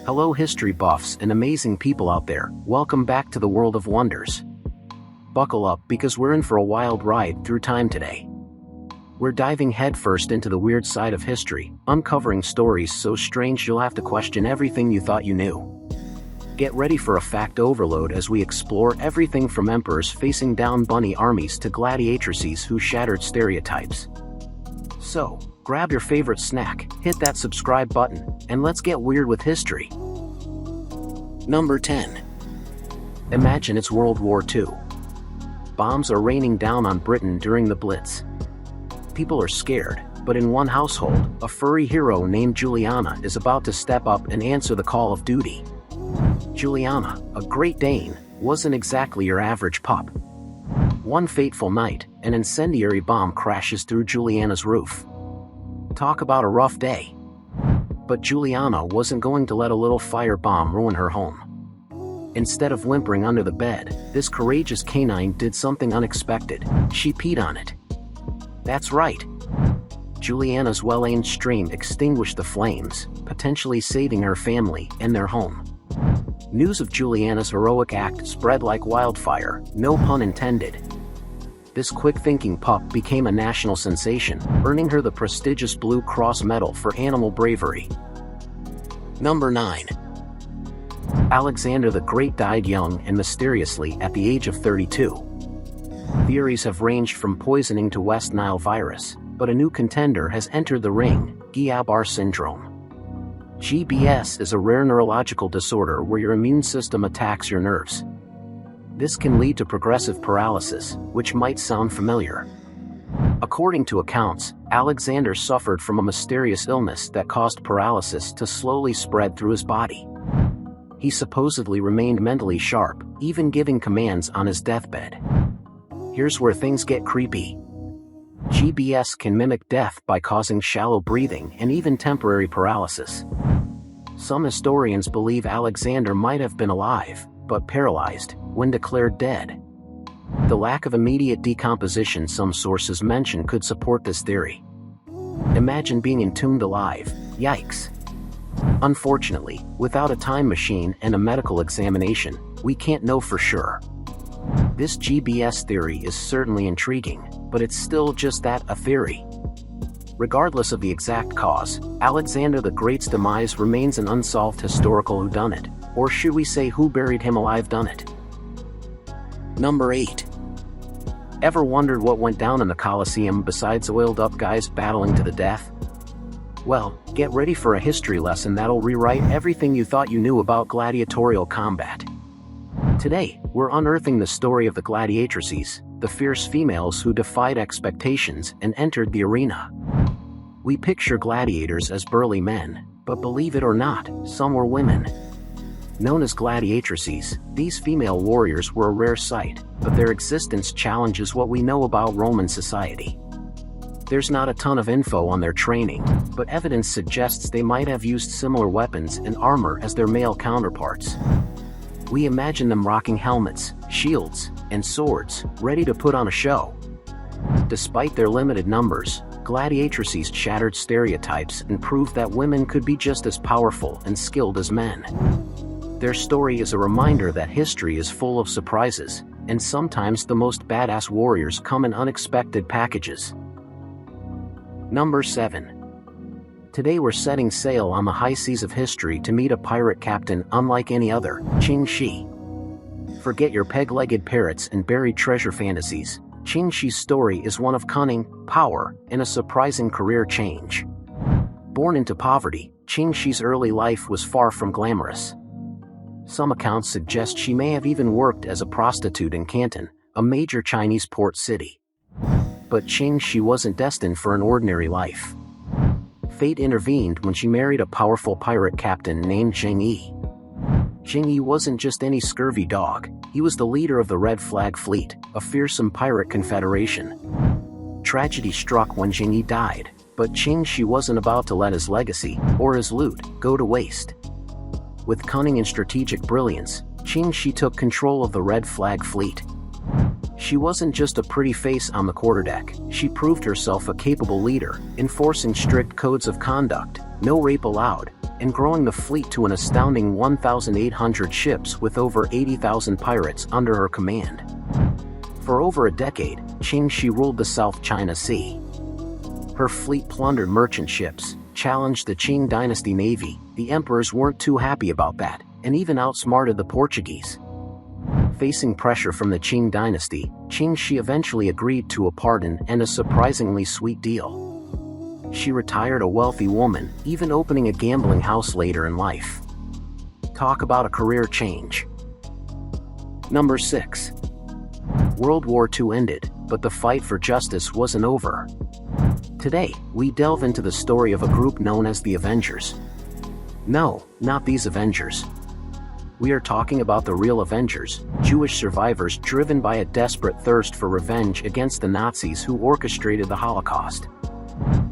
Hello history buffs and amazing people out there, welcome back to the world of wonders. Buckle up because we're in for a wild ride through time today. We're diving headfirst into the weird side of history, uncovering stories so strange you'll have to question everything you thought you knew. Get ready for a fact overload as we explore everything from emperors facing down bunny armies to gladiatrices who shattered stereotypes. So, grab your favorite snack, hit that subscribe button, and let's get weird with history. Number 10. Imagine it's World War II. Bombs are raining down on Britain during the Blitz. People are scared, but in one household, a furry hero named Juliana is about to step up and answer the call of duty. Juliana, a Great Dane, wasn't exactly your average pup. One fateful night, an incendiary bomb crashes through Juliana's roof. Talk about a rough day. But Juliana wasn't going to let a little fire bomb ruin her home. Instead of whimpering under the bed, this courageous canine did something unexpected. She peed on it. That's right. Juliana's well-aimed stream extinguished the flames, potentially saving her family and their home. News of Juliana's heroic act spread like wildfire, no pun intended. This quick-thinking pup became a national sensation, earning her the prestigious Blue Cross Medal for animal bravery. Number 9. Alexander the Great died young and mysteriously at the age of 32. Theories have ranged from poisoning to West Nile virus, but a new contender has entered the ring, Guillain-Barré syndrome. GBS is a rare neurological disorder where your immune system attacks your nerves. This can lead to progressive paralysis, which might sound familiar. According to accounts, Alexander suffered from a mysterious illness that caused paralysis to slowly spread through his body. He supposedly remained mentally sharp, even giving commands on his deathbed. Here's where things get creepy. GBS can mimic death by causing shallow breathing and even temporary paralysis. Some historians believe Alexander might have been alive, but paralyzed, when declared dead. The lack of immediate decomposition some sources mention could support this theory. Imagine being entombed alive, yikes. Unfortunately, without a time machine and a medical examination, we can't know for sure. This GBS theory is certainly intriguing, but it's still just that, a theory. Regardless of the exact cause, Alexander the Great's demise remains an unsolved historical whodunit, or should we say who buried him alive done it. Number 8. Ever wondered what went down in the Colosseum besides oiled-up guys battling to the death? Well, get ready for a history lesson that'll rewrite everything you thought you knew about gladiatorial combat. Today, we're unearthing the story of the gladiatrices, the fierce females who defied expectations and entered the arena. We picture gladiators as burly men, but believe it or not, some were women. Known as gladiatrices, these female warriors were a rare sight, but their existence challenges what we know about Roman society. There's not a ton of info on their training, but evidence suggests they might have used similar weapons and armor as their male counterparts. We imagine them rocking helmets, shields, and swords, ready to put on a show. Despite their limited numbers, gladiatrices shattered stereotypes and proved that women could be just as powerful and skilled as men. Their story is a reminder that history is full of surprises, and sometimes the most badass warriors come in unexpected packages. Number 7. Today we're setting sail on the high seas of history to meet a pirate captain unlike any other, Ching XI. Forget your peg-legged parrots and buried treasure fantasies. Ching XI's story is one of cunning, power, and a surprising career change. Born into poverty, Ching XI's early life was far from glamorous. Some accounts suggest she may have even worked as a prostitute in Canton, a major Chinese port city. But Ching XI wasn't destined for an ordinary life. Fate intervened when she married a powerful pirate captain named Ching XI. Ching XI wasn't just any scurvy dog, he was the leader of the Red Flag Fleet, a fearsome pirate confederation. Tragedy struck when Ching XI died, but Ching XI wasn't about to let his legacy, or his loot, go to waste. With cunning and strategic brilliance, Ching XI took control of the Red Flag Fleet. She wasn't just a pretty face on the quarterdeck, she proved herself a capable leader, enforcing strict codes of conduct, no rape allowed, and growing the fleet to an astounding 1,800 ships with over 80,000 pirates under her command. For over a decade, Ching XI ruled the South China Sea. Her fleet plundered merchant ships, challenged the Qing dynasty navy. The emperors weren't too happy about that, and even outsmarted the Portuguese. Facing pressure from the Qing dynasty, Ching XI eventually agreed to a pardon and a surprisingly sweet deal. She retired a wealthy woman, even opening a gambling house later in life. Talk about a career change. Number 6. World War II ended, but the fight for justice wasn't over. Today, we delve into the story of a group known as the Avengers. No, not these Avengers. We are talking about the real Avengers, Jewish survivors driven by a desperate thirst for revenge against the Nazis who orchestrated the Holocaust.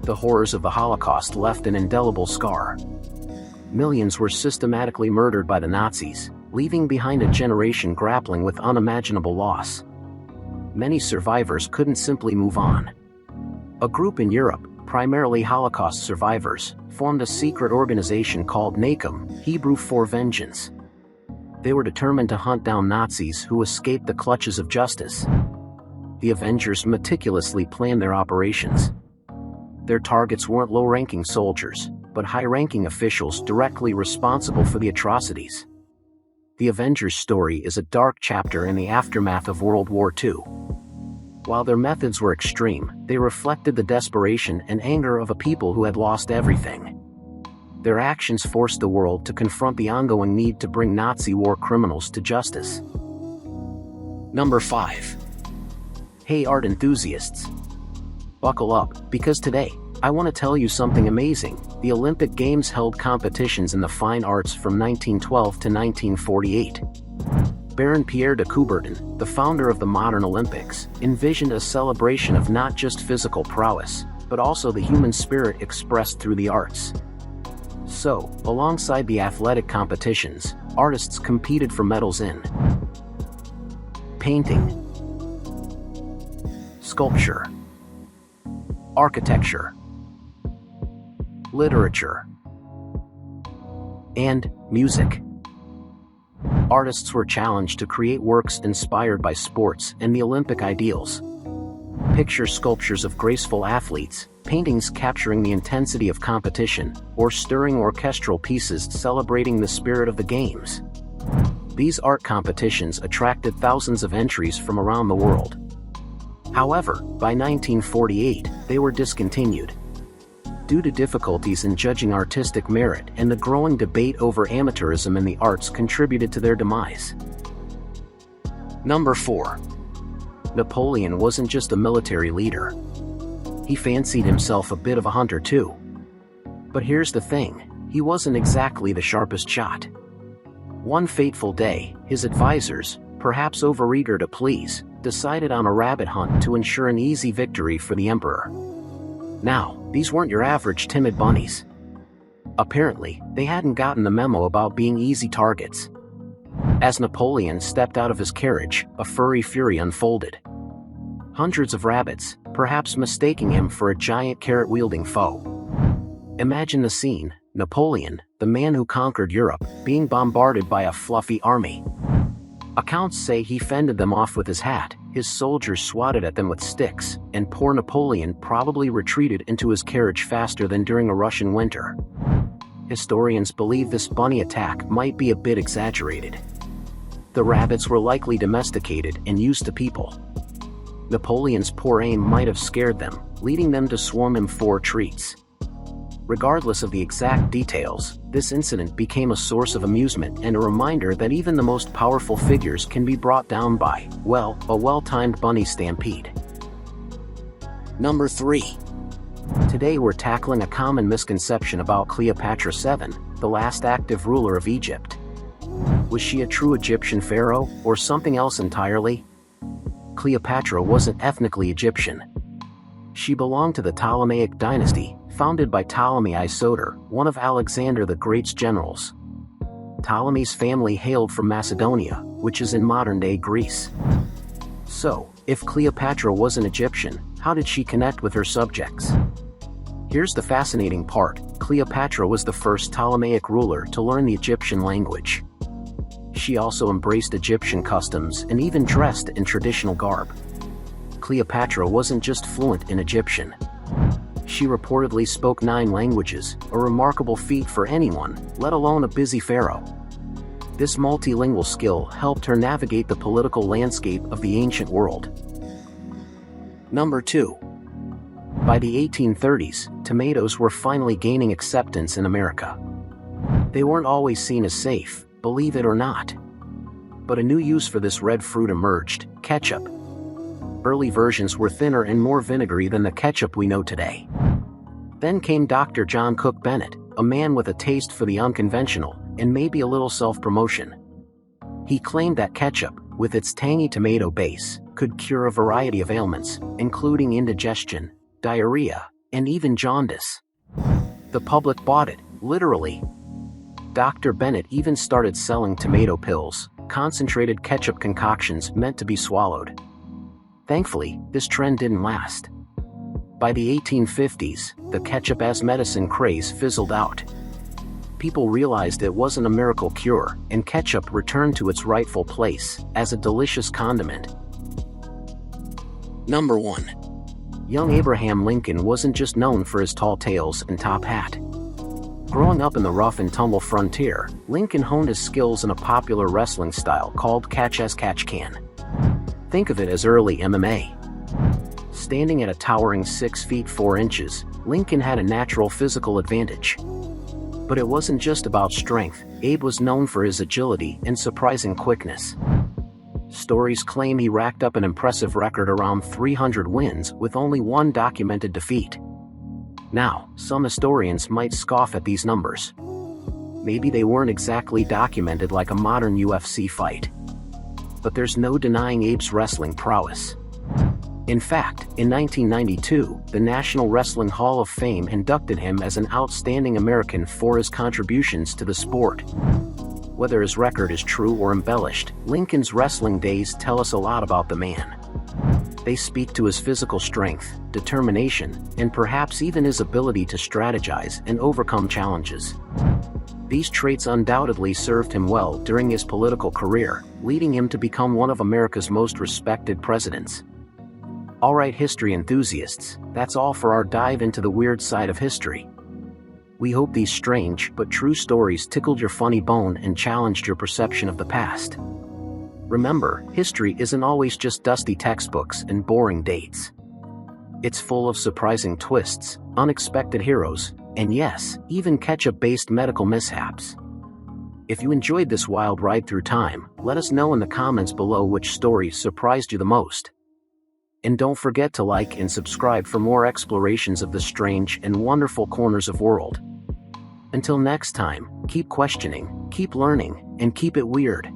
The horrors of the Holocaust left an indelible scar. Millions were systematically murdered by the Nazis, leaving behind a generation grappling with unimaginable loss. Many survivors couldn't simply move on. A group in Europe, primarily Holocaust survivors, formed a secret organization called NACOM, Hebrew for Vengeance. They were determined to hunt down Nazis who escaped the clutches of justice. The Avengers meticulously planned their operations. Their targets weren't low-ranking soldiers, but high-ranking officials directly responsible for the atrocities. The Avengers' story is a dark chapter in the aftermath of World War II. While their methods were extreme, they reflected the desperation and anger of a people who had lost everything. Their actions forced the world to confront the ongoing need to bring Nazi war criminals to justice. Number 5. Hey art enthusiasts! Buckle up, because today, I want to tell you something amazing. The Olympic Games held competitions in the fine arts from 1912 to 1948. Baron Pierre de Coubertin, the founder of the modern Olympics, envisioned a celebration of not just physical prowess, but also the human spirit expressed through the arts. So, alongside the athletic competitions, artists competed for medals in painting, sculpture, architecture, literature, and music. Artists were challenged to create works inspired by sports and the Olympic ideals. Picture sculptures of graceful athletes, paintings capturing the intensity of competition, or stirring orchestral pieces celebrating the spirit of the games. These art competitions attracted thousands of entries from around the world. However, by 1948, they were discontinued. Due to difficulties in judging artistic merit and the growing debate over amateurism in the arts contributed to their demise. Number 4. Napoleon wasn't just a military leader. He fancied himself a bit of a hunter too. But here's the thing, he wasn't exactly the sharpest shot. One fateful day, his advisors, perhaps overeager to please, decided on a rabbit hunt to ensure an easy victory for the emperor. Now, these weren't your average timid bunnies. Apparently, they hadn't gotten the memo about being easy targets. As Napoleon stepped out of his carriage, a furry fury unfolded. Hundreds of rabbits, perhaps mistaking him for a giant carrot-wielding foe. Imagine the scene, Napoleon, the man who conquered Europe, being bombarded by a fluffy army. Accounts say he fended them off with his hat, his soldiers swatted at them with sticks, and poor Napoleon probably retreated into his carriage faster than during a Russian winter. Historians believe this bunny attack might be a bit exaggerated. The rabbits were likely domesticated and used to people. Napoleon's poor aim might have scared them, leading them to swarm him for treats. Regardless of the exact details, this incident became a source of amusement and a reminder that even the most powerful figures can be brought down by, well, a well-timed bunny stampede. Number 3. Today we're tackling a common misconception about Cleopatra VII, the last active ruler of Egypt. Was she a true Egyptian pharaoh, or something else entirely? Cleopatra wasn't ethnically Egyptian. She belonged to the Ptolemaic dynasty, founded by Ptolemy I Soter, one of Alexander the Great's generals. Ptolemy's family hailed from Macedonia, which is in modern-day Greece. So, if Cleopatra wasn't Egyptian, how did she connect with her subjects? Here's the fascinating part: Cleopatra was the first Ptolemaic ruler to learn the Egyptian language. She also embraced Egyptian customs and even dressed in traditional garb. Cleopatra wasn't just fluent in Egyptian. She reportedly spoke 9 languages, a remarkable feat for anyone, let alone a busy pharaoh. This multilingual skill helped her navigate the political landscape of the ancient world. Number 2. By the 1830s, tomatoes were finally gaining acceptance in America. They weren't always seen as safe, believe it or not. But a new use for this red fruit emerged: ketchup. Early versions were thinner and more vinegary than the ketchup we know today. Then came Dr. John Cook Bennett, a man with a taste for the unconventional, and maybe a little self-promotion. He claimed that ketchup, with its tangy tomato base, could cure a variety of ailments, including indigestion, diarrhea, and even jaundice. The public bought it, literally. Dr. Bennett even started selling tomato pills, concentrated ketchup concoctions meant to be swallowed. Thankfully, this trend didn't last. By the 1850s, the ketchup as medicine craze fizzled out. People realized it wasn't a miracle cure, and ketchup returned to its rightful place as a delicious condiment. Number 1. Young Abraham Lincoln wasn't just known for his tall tales and top hat. Growing up in the rough and tumble frontier, Lincoln honed his skills in a popular wrestling style called catch as catch can. Think of it as early MMA. Standing at a towering 6 feet 4 inches, Lincoln had a natural physical advantage. But it wasn't just about strength. Abe was known for his agility and surprising quickness. Stories claim he racked up an impressive record around 300 wins with only 1 documented defeat. Now, some historians might scoff at these numbers. Maybe they weren't exactly documented like a modern UFC fight. But there's no denying Abe's wrestling prowess. In fact, in 1992, the National Wrestling Hall of Fame inducted him as an outstanding American for his contributions to the sport. Whether his record is true or embellished, Lincoln's wrestling days tell us a lot about the man. They speak to his physical strength, determination, and perhaps even his ability to strategize and overcome challenges. These traits undoubtedly served him well during his political career, leading him to become one of America's most respected presidents. Alright, history enthusiasts, that's all for our dive into the weird side of history. We hope these strange but true stories tickled your funny bone and challenged your perception of the past. Remember, history isn't always just dusty textbooks and boring dates. It's full of surprising twists, unexpected heroes, and yes, even ketchup-based medical mishaps. If you enjoyed this wild ride through time, let us know in the comments below which story surprised you the most. And don't forget to like and subscribe for more explorations of the strange and wonderful corners of the world. Until next time, keep questioning, keep learning, and keep it weird.